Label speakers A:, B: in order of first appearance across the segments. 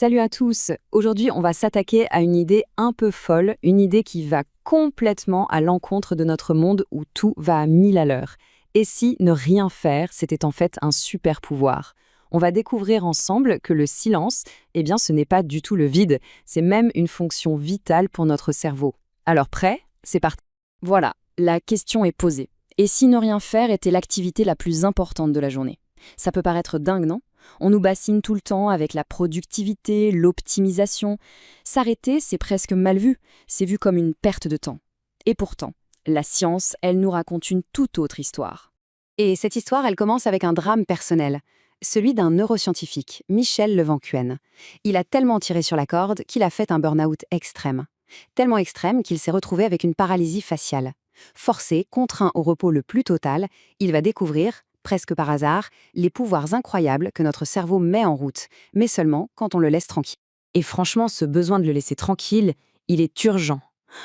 A: Salut à tous! Aujourd'hui, on va s'attaquer à une idée un peu folle, une idée qui va complètement à l'encontre de notre monde où tout va à 1000 à l'heure. Et si ne rien faire, c'était en fait un super pouvoir? On va découvrir ensemble que le silence, eh bien, ce n'est pas du tout le vide, c'est même une fonction vitale pour notre cerveau. Alors prêt? C'est parti!
B: Voilà, la question est posée. Et si ne rien faire était l'activité la plus importante de la journée? Ça peut paraître dingue, non? On nous bassine tout le temps avec la productivité, l'optimisation. S'arrêter, c'est presque mal vu. C'est vu comme une perte de temps. Et pourtant, la science, elle nous raconte une toute autre histoire.
A: Et cette histoire, elle commence avec un drame personnel, celui d'un neuroscientifique, Michel Levancuen. Il a tellement tiré sur la corde qu'il a fait un burn-out extrême. Tellement extrême qu'il s'est retrouvé avec une paralysie faciale. Forcé, contraint au repos le plus total, il va découvrir, presque par hasard, les pouvoirs incroyables que notre cerveau met en route, mais seulement quand on le laisse tranquille. Et franchement, ce besoin de le laisser tranquille, il est urgent.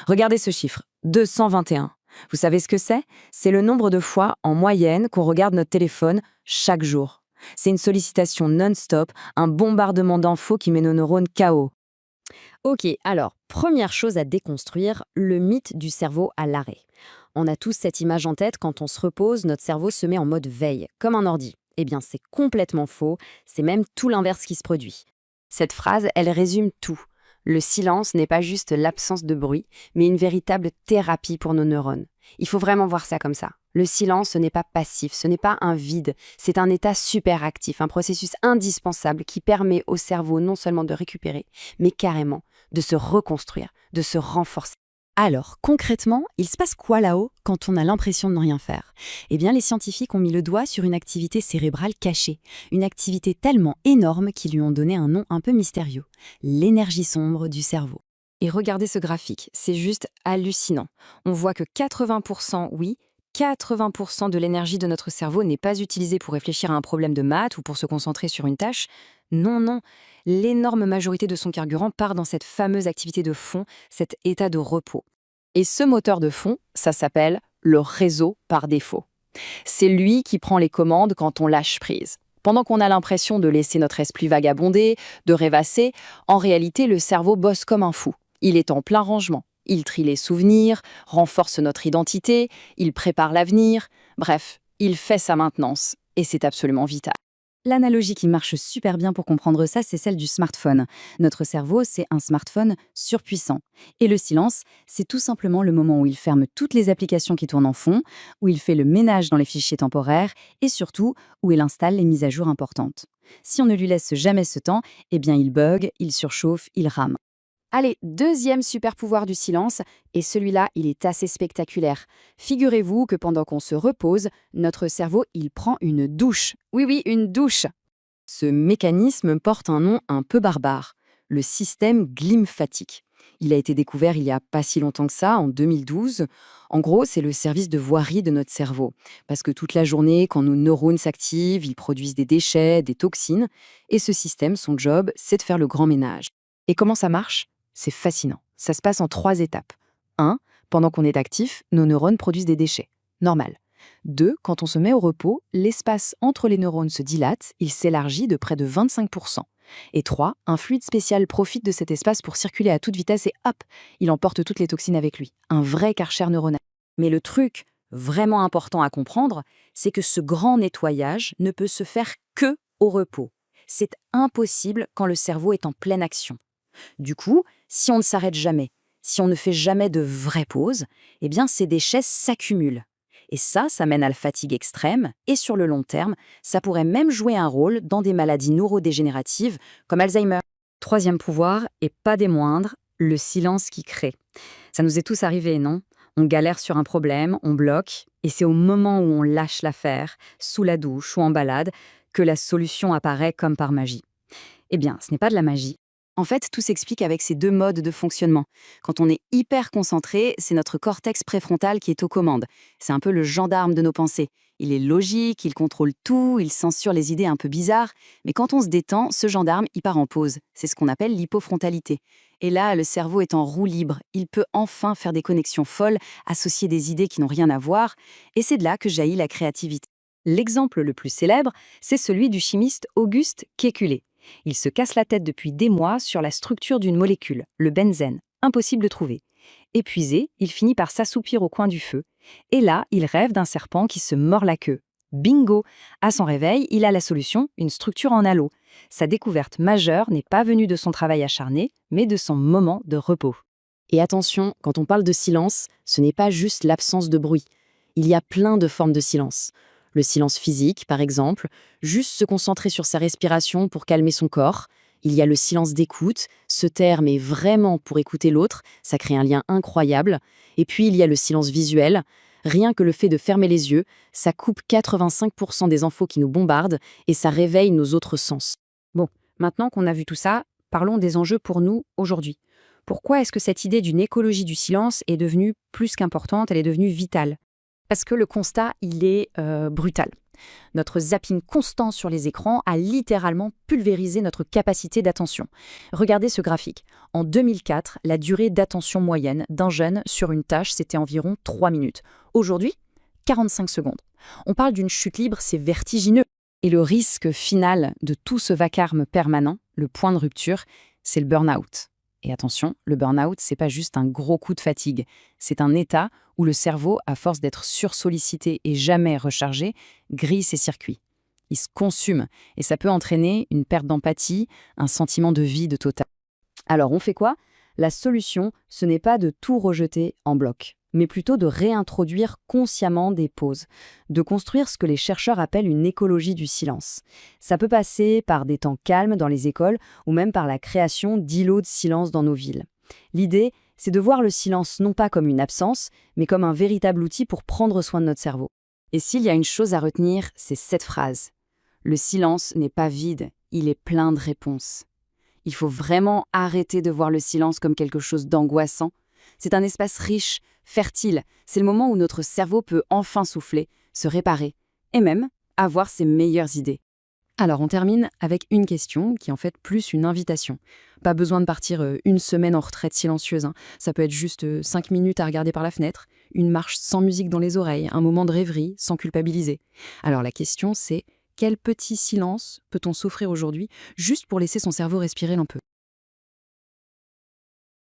A: Regardez ce chiffre, 221. Vous savez ce que c'est? C'est le nombre de fois, en moyenne, qu'on regarde notre téléphone chaque jour. C'est une sollicitation non-stop, un bombardement d'infos qui met nos neurones KO.
B: Ok, alors, première chose à déconstruire, le mythe du cerveau à l'arrêt. On a tous cette image en tête, quand on se repose, notre cerveau se met en mode veille, comme un ordi. Eh bien, c'est complètement faux, c'est même tout l'inverse qui se produit.
A: Cette phrase, elle résume tout. Le silence n'est pas juste l'absence de bruit, mais une véritable thérapie pour nos neurones. Il faut vraiment voir ça comme ça. Le silence, ce n'est pas passif, ce n'est pas un vide, c'est un état super actif, un processus indispensable qui permet au cerveau non seulement de récupérer, mais carrément de se reconstruire, de se renforcer.
B: Alors, concrètement, il se passe quoi là-haut quand on a l'impression de ne rien faire? Eh bien, les scientifiques ont mis le doigt sur une activité cérébrale cachée, une activité tellement énorme qu'ils lui ont donné un nom un peu mystérieux, l'énergie sombre du cerveau.
A: Et regardez ce graphique, c'est juste hallucinant. On voit que 80%, oui, 80% de l'énergie de notre cerveau n'est pas utilisée pour réfléchir à un problème de maths ou pour se concentrer sur une tâche. Non, non, l'énorme majorité de son carburant part dans cette fameuse activité de fond, cet état de repos. Et ce moteur de fond, ça s'appelle le réseau par défaut. C'est lui qui prend les commandes quand on lâche prise. Pendant qu'on a l'impression de laisser notre esprit vagabonder, de rêvasser, en réalité, le cerveau bosse comme un fou. Il est en plein rangement. Il trie les souvenirs, renforce notre identité, il prépare l'avenir. Bref, il fait sa maintenance. Et c'est absolument vital.
B: L'analogie qui marche super bien pour comprendre ça, c'est celle du smartphone. Notre cerveau, c'est un smartphone surpuissant. Et le silence, c'est tout simplement le moment où il ferme toutes les applications qui tournent en fond, où il fait le ménage dans les fichiers temporaires et surtout où il installe les mises à jour importantes. Si on ne lui laisse jamais ce temps, eh bien il bug, il surchauffe, il rame.
A: Allez, deuxième super pouvoir du silence, et celui-là, il est assez spectaculaire. Figurez-vous que pendant qu'on se repose, notre cerveau, il prend une douche. Oui, oui, une douche. Ce mécanisme porte un nom un peu barbare, le système glymphatique. Il a été découvert il n'y a pas si longtemps que ça, en 2012. En gros, c'est le service de voirie de notre cerveau. Parce que toute la journée, quand nos neurones s'activent, ils produisent des déchets, des toxines. Et ce système, son job, c'est de faire le grand ménage. Et comment ça marche? C'est fascinant. Ça se passe en 3 étapes. 1. Pendant qu'on est actif, nos neurones produisent des déchets. Normal. 2. Quand on se met au repos, l'espace entre les neurones se dilate, il s'élargit de près de 25%. Et 3. Un fluide spécial profite de cet espace pour circuler à toute vitesse et hop, il emporte toutes les toxines avec lui. Un vrai karcher neuronal. Mais le truc vraiment important à comprendre, c'est que ce grand nettoyage ne peut se faire que au repos. C'est impossible quand le cerveau est en pleine action. Du coup, si on ne s'arrête jamais, si on ne fait jamais de vraies pauses, eh bien ces déchets s'accumulent. Et ça mène à la fatigue extrême, et sur le long terme, ça pourrait même jouer un rôle dans des maladies neurodégénératives comme Alzheimer. Troisième pouvoir, et pas des moindres, le silence qui crée. Ça nous est tous arrivé, non? On galère sur un problème, on bloque, et c'est au moment où on lâche l'affaire, sous la douche ou en balade, que la solution apparaît comme par magie. Eh bien, ce n'est pas de la magie. En fait, tout s'explique avec ces 2 modes de fonctionnement. Quand on est hyper concentré, c'est notre cortex préfrontal qui est aux commandes. C'est un peu le gendarme de nos pensées. Il est logique, il contrôle tout, il censure les idées un peu bizarres. Mais quand on se détend, ce gendarme, il part en pause. C'est ce qu'on appelle l'hypofrontalité. Et là, le cerveau est en roue libre. Il peut enfin faire des connexions folles, associer des idées qui n'ont rien à voir. Et c'est de là que jaillit la créativité. L'exemple le plus célèbre, c'est celui du chimiste Auguste Kékulé.
B: Il se casse la tête depuis des mois sur la structure d'une molécule, le benzène, impossible de trouver. Épuisé, il finit par s'assoupir au coin du feu. Et là, il rêve d'un serpent qui se mord la queue. Bingo! À son réveil, il a la solution, une structure en halo. Sa découverte majeure n'est pas venue de son travail acharné, mais de son moment de repos.
A: Et attention, quand on parle de silence, ce n'est pas juste l'absence de bruit. Il y a plein de formes de silence. Le silence physique, par exemple, juste se concentrer sur sa respiration pour calmer son corps. Il y a le silence d'écoute, se taire mais vraiment pour écouter l'autre, ça crée un lien incroyable. Et puis il y a le silence visuel. Rien que le fait de fermer les yeux, ça coupe 85% des infos qui nous bombardent et ça réveille nos autres sens.
B: Bon, maintenant qu'on a vu tout ça, parlons des enjeux pour nous aujourd'hui. Pourquoi est-ce que cette idée d'une écologie du silence est devenue plus qu'importante, elle est devenue vitale? Parce que le constat, il est brutal. Notre zapping constant sur les écrans a littéralement pulvérisé notre capacité d'attention. Regardez ce graphique. En 2004, la durée d'attention moyenne d'un jeune sur une tâche, c'était environ 3 minutes. Aujourd'hui, 45 secondes. On parle d'une chute libre, c'est vertigineux. Et le risque final de tout ce vacarme permanent, le point de rupture, c'est le burn-out. Et attention, le burn-out, c'est pas juste un gros coup de fatigue. C'est un état où le cerveau, à force d'être sursollicité et jamais rechargé, grille ses circuits. Il se consume et ça peut entraîner une perte d'empathie, un sentiment de vide total. Alors on fait quoi? La solution, ce n'est pas de tout rejeter en bloc, mais plutôt de réintroduire consciemment des pauses, de construire ce que les chercheurs appellent une écologie du silence. Ça peut passer par des temps calmes dans les écoles ou même par la création d'îlots de silence dans nos villes. L'idée, c'est de voir le silence non pas comme une absence, mais comme un véritable outil pour prendre soin de notre cerveau. Et s'il y a une chose à retenir, c'est cette phrase. Le silence n'est pas vide, il est plein de réponses. Il faut vraiment arrêter de voir le silence comme quelque chose d'angoissant. C'est un espace riche, fertile. C'est le moment où notre cerveau peut enfin souffler, se réparer et même avoir ses meilleures idées. Alors on termine avec une question qui est en fait plus une invitation. Pas besoin de partir une semaine en retraite silencieuse. Ça peut être juste 5 minutes à regarder par la fenêtre, une marche sans musique dans les oreilles, un moment de rêverie sans culpabiliser. Alors la question c'est, quel petit silence peut-on s'offrir aujourd'hui juste pour laisser son cerveau respirer un peu ?